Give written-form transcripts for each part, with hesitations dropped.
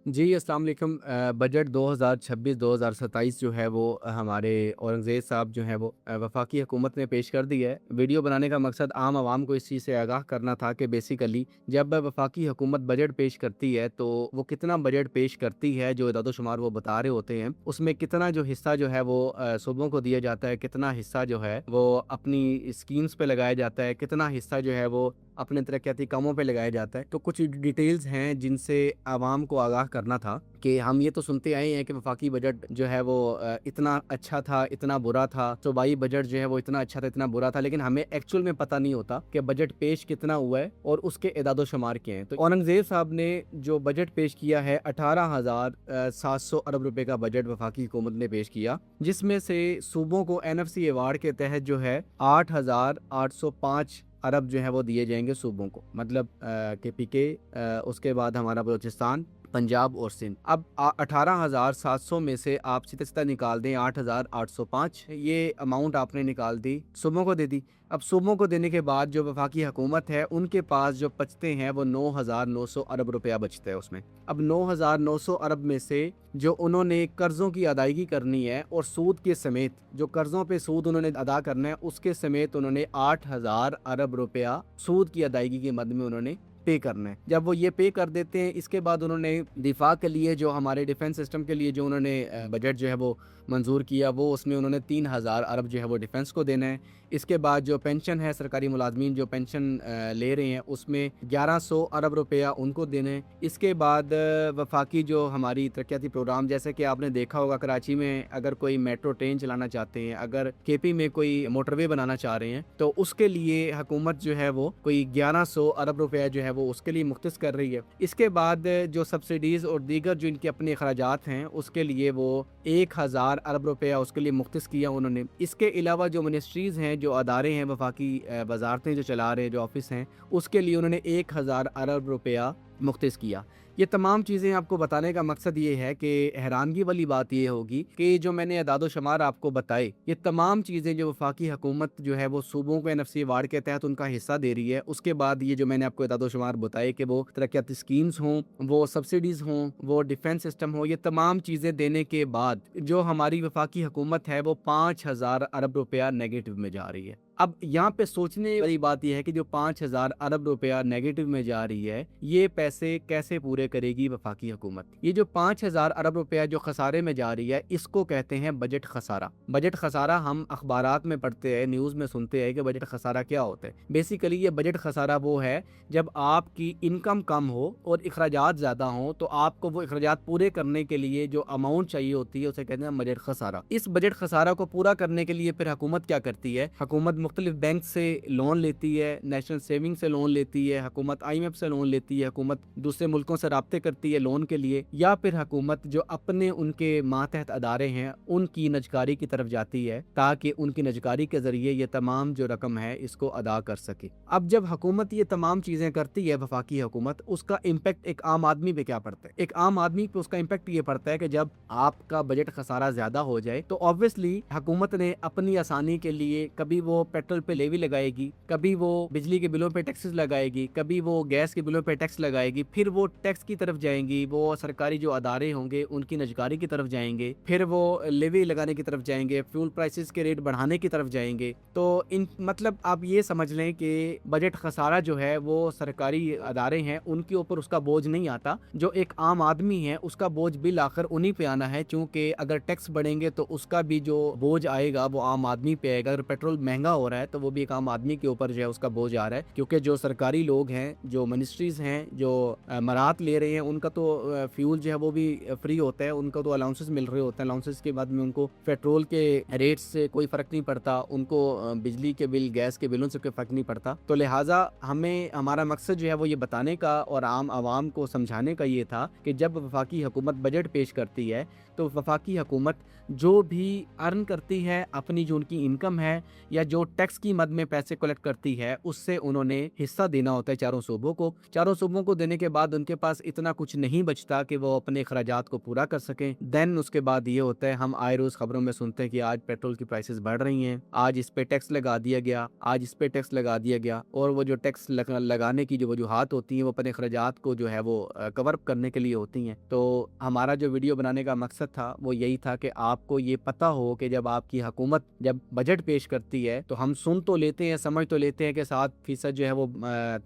जी, अस्सलाम वालेकुम। बजट 2026-2027 जो है वो हमारे औरंगज़ेब साहब जो हैं वो वफ़ाकी हुकूमत ने पेश कर दी है। वीडियो बनाने का मकसद आम आवाम को इस चीज़ से आगाह करना था कि बेसिकली जब वफ़ाकी हुकूमत बजट पेश करती है तो वो कितना बजट पेश करती है, जो इदाद-ओ-शुमार वो बता रहे होते हैं, उसमें कितना जो हिस्सा जो है वो सूबों को दिया जाता है, कितना हिस्सा जो है वो अपनी स्कीम्स पे लगाया जाता है, कितना हिस्सा जो है वो अपने तरक्याती कामों पे लगाया जाता है। तो कुछ डिटेल्स हैं जिनसे आवाम को आगाह करना था कि हम ये तो सुनते आए हैं कि वफाकी बजट जो है वो इतना अच्छा था, इतना बुरा था, सूबाई बजट जो है वो इतना अच्छा था, इतना बुरा था, लेकिन हमें एक्चुअल में पता नहीं होता कि बजट पेश कितना हुआ है और उसके एदाद-ओ-शुमार क्या हैं। तो औरंगज़ेब साहब ने जो बजट पेश किया है 18,700 अरब रुपए का बजट वफाकी हुकूमत ने पेश किया, जिसमें से सूबों को एनएफसी अवार्ड के तहत जो है 8,805 अरब जो है वो दिए जाएंगे सूबों को, मतलब केपीके, उसके बाद हमारा बलूचिस्तान, पंजाब और सिंध। अब 18,700 में से आप सीधा सीधा निकाल दें 8,805, ये अमाउंट आपने निकाल दी, सूबों को दे दी। अब सूबों को देने के बाद जो वफाकी हुकूमत है उनके पास जो बचते हैं वो 9,900 अरब रुपया बचता है उसमें। अब 9,900 अरब में से जो उन्होंने कर्ज़ों की अदायगी करनी है और सूद के समेत, जो कर्ज़ों पे सूद उन्होंने अदा करना है उसके समेत उन्होंने 8,000 अरब रुपया सूद की अदायगी के मद में उन्होंने पे करना है। जब वो ये पे कर देते हैं, इसके बाद उन्होंने दिफा के लिए, जो हमारे डिफेंस सिस्टम के लिए जो उन्होंने बजट जो है वो मंजूर किया, वो उसमें उन्होंने 3,000 अरब जो है वो डिफेंस को देना है। इसके बाद जो पेंशन है, सरकारी मुलाजमीन जो पेंशन ले रहे हैं उसमें 1100 अरब रुपया उनको देने हैं। इसके बाद वफाकी जो हमारी तरक्याती प्रोग्राम, जैसे कि आपने देखा होगा कराची में अगर कोई मेट्रो ट्रेन चलाना चाहते हैं, अगर केपी में कोई मोटरवे बनाना चाह रहे हैं, तो उसके लिए हुकूमत जो है वो कोई 1100 अरब रुपया जो है वो उसके लिए मुख्तस कर रही है। इसके बाद जो सब्सिडीज़ और दीगर जो इनके अपने अखराजात हैं उसके लिए वो 1,000 अरब रुपया उसके लिए मुख्तस किया उन्होंने। इसके अलावा जो मिनिस्ट्रीज़ हैं, जो अदारे हैं, वफाकी वजारतें जो चला रहे हैं, जो ऑफिस हैं, उसके लिए उन्होंने 1,000 अरब रुपया मुख्तस किया। ये तमाम चीज़ें आपको बताने का मकसद ये है कि हैरानगी वाली बात ये होगी कि जो मैंने अदाद-ओ-शुमार आपको बताए, ये तमाम चीज़ें जो वफाकी हुकूमत जो है वो सूबों को एनएफसी अवार्ड के तहत उनका हिस्सा दे रही है। उसके बाद ये जो मैंने आपको अदाद-ओ-शुमार बताए कि वो तरक्याती स्कीम्स हों, वो सब्सिडीज़ हों, वो डिफेंस सिस्टम हो, ये तमाम चीज़ें देने के बाद जो हमारी वफाकी हुकूमत है वो 5,000 अरब रुपया नेगेटिव में जा रही है। अब यहाँ पे सोचने वाली बात यह है कि जो 5,000 अरब रुपया नेगेटिव में जा रही है, ये पैसे कैसे पूरे करेगी वफाकी हुकूमत? ये जो 5,000 अरब रुपया जो खसारे में जा रही है, इसको कहते हैं बजट खसारा। बजट खसारा हम अखबारात में पढ़ते हैं, न्यूज़ में सुनते हैं कि बजट खसारा क्या होता है। बेसिकली ये बजट खसारा वो है जब आपकी इनकम कम हो और अखराजात ज़्यादा हों, तो आपको वो अखराजात पूरे करने के लिए जो अमाउंट चाहिए होती है उसे कहते हैं बजट खसारा। इस बजट खसारा को पूरा करने के लिए फिर हुकूमत क्या करती है? हुकूमत मुख्तलिफ बैंक से लोन लेती है, नेशनल सेविंग से लोन लेती है, हुकूमत IMF से लोन लेती है, हुकूमत दूसरे मुल्कों से राब्ते करती है लोन के लिए, या फिर हुकूमत जो अपने उनके मातहत अदारे हैं उनकी नजकारी की तरफ जाती है ताकि उनकी नजकारी के जरिए ये तमाम जो रकम है इसको अदा कर सके। अब जब हुकूमत ये तमाम चीज़ें करती है, वफाकी हुकूमत, उसका इम्पेक्ट एक आम आदमी पे क्या पड़ता है? एक आम आदमी पे उसका इम्पेक्ट ये पड़ता है कि जब आपका बजट खसारा ज़्यादा हो जाए तो ऑब्वियसली हुकूमत ने अपनी आसानी के लिए कभी वो पेट्रोल पे लेवी लगाएगी, कभी वो बिजली के बिलों पे टैक्सेस लगाएगी, कभी वो गैस के बिलों पे टैक्स लगाएगी, फिर वो टैक्स की तरफ जाएंगी, वो सरकारी जो अदारे होंगे उनकी नजकारी की तरफ जाएंगे, फिर वो लेवी लगाने की तरफ जाएंगे, फ्यूल प्राइसेस के रेट बढ़ाने की तरफ जाएंगे। तो इन मतलब आप ये समझ लें कि बजट खसारा जो है वो सरकारी अदारे हैं उनके ऊपर उसका बोझ नहीं आता, जो एक आम आदमी है उसका बोझ बिल आखिर उन्हीं पे आना है, क्योंकि अगर टैक्स बढ़ेंगे तो उसका भी जो बोझ आएगा वो आम आदमी पे आएगा। अगर पेट्रोल महंगा हो रहा है तो वो भी एक आम आदमी के ऊपर जो है उसका बोझ आ रहा है, क्योंकि जो सरकारी लोग हैं, जो मिनिस्ट्रीज हैं, जो मरात ले रहे हैं, उनका तो फ्यूल जो है वो भी फ्री होता है, उनको तो अलाउंसेस मिल रहे होते हैं, अलाउंसेस के बाद में उनको पेट्रोल के रेट से कोई फर्क नहीं पड़ता, उनको बिजली के बिल, गैस के बिलों से कोई फर्क नहीं पड़ता। तो लिहाजा हमें, हमारा मकसद जो है वो ये बताने का और आम आवाम को समझाने का ये था कि जब वफाकी हुकूमत बजट पेश करती है तो वफाकी हुकूमत जो भी अर्न करती है, अपनी जो उनकी इनकम है या जो टैक्स की मद में पैसे कलेक्ट करती है उससे उन्होंने हिस्सा देना होता है चारों सूबों को। चारों सूबों को देने के बाद उनके पास इतना कुछ नहीं बचता कि वो अपने अखराजात को पूरा कर सकें। देन उसके बाद ये होता है, हम आए रोज खबरों में सुनते हैं कि आज पेट्रोल की प्राइसेस बढ़ रही हैं, आज इस पे टैक्स लगा दिया गया, आज इस पे टैक्स लगा दिया गया। और वो जो टैक्स लगाने की जो वजूहात होती हैं वो अपने अखराजात को जो है वो कवर अप करने के लिए होती हैं। तो हमारा जो वीडियो बनाने का मकसद था वो यही था कि आपको ये पता हो कि जब आपकी हुकूमत जब बजट पेश करती है तो हम सुन तो लेते हैं, समझ तो लेते हैं कि 7% जो है वो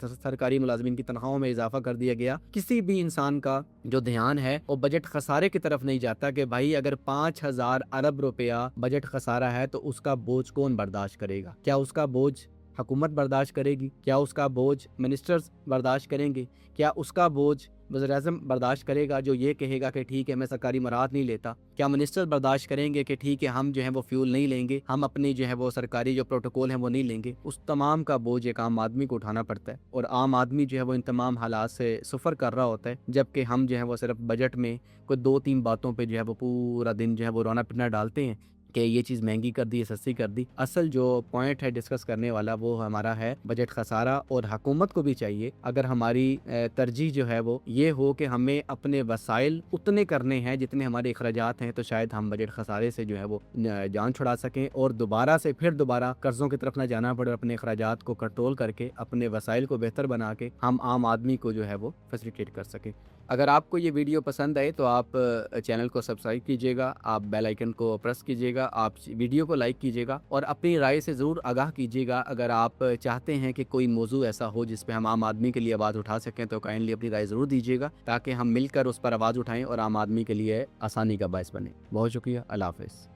सरकारी मुलाजमीन की तनख्वाहों में इजाफा कर दिया गया। किसी भी इंसान का जो ध्यान है वो बजट खसारे की तरफ नहीं जाता कि भाई अगर 5,000 अरब रुपया बजट खसारा है तो उसका बोझ कौन बर्दाश्त करेगा। क्या उसका बोझ हुकूमत बर्दाश्त करेगी? क्या उसका बोझ मिनिस्टर्स बर्दाश्त करेंगे? क्या उसका बोझ वज़ीर-ए-आज़म बर्दाश्त करेगा जो ये कहेगा कि ठीक है मैं सरकारी मराहत नहीं लेता? क्या मिनिस्टर बर्दाश्त करेंगे कि ठीक है हम जो है वो फ्यूल नहीं लेंगे, हम अपनी जो है वो सरकारी जो प्रोटोकॉल है वो नहीं लेंगे? उस तमाम का बोझ एक आम आदमी को उठाना पड़ता है और आम आदमी जो है वो इन तमाम हालात से सफ़र कर रहा होता है, जबकि हम जो है वो सिर्फ बजट में कोई 2-3 बातों पर जो है वो पूरा दिन जो है वो रोना पिटना डालते हैं कि ये चीज़ महंगी कर दी, सस्ती कर दी। असल जो पॉइंट है डिस्कस करने वाला वो हमारा है बजट खसारा। और हुकूमत को भी चाहिए, अगर हमारी तरजीह जो है वो ये हो कि हमें अपने वसाइल उतने करने हैं जितने हमारे अखराजात हैं, तो शायद हम बजट खसारे से जो है वो जान छुड़ा सकें और दोबारा से फिर दोबारा कर्ज़ों की तरफ ना जाना पड़े और अपने अखराजात को कंट्रोल करके अपने वसाइल को बेहतर बना के हम आम आदमी को जो है वो फैसिलिटेट कर सकें। अगर आपको ये वीडियो पसंद आए तो आप चैनल को सब्सक्राइब कीजिएगा, आप बेल आइकन को प्रेस कीजिएगा, आप वीडियो को लाइक कीजिएगा और अपनी राय से ज़रूर आगाह कीजिएगा। अगर आप चाहते हैं कि कोई मौजू ऐसा हो जिस पे हम आम आदमी के लिए आवाज़ उठा सकें तो काइंडली अपनी राय ज़रूर दीजिएगा ताकि हम मिलकर उस पर आवाज़ उठाएं और आम आदमी के लिए आसानी का बायस बने। बहुत शुक्रिया। अल्लाह हाफ़िज़।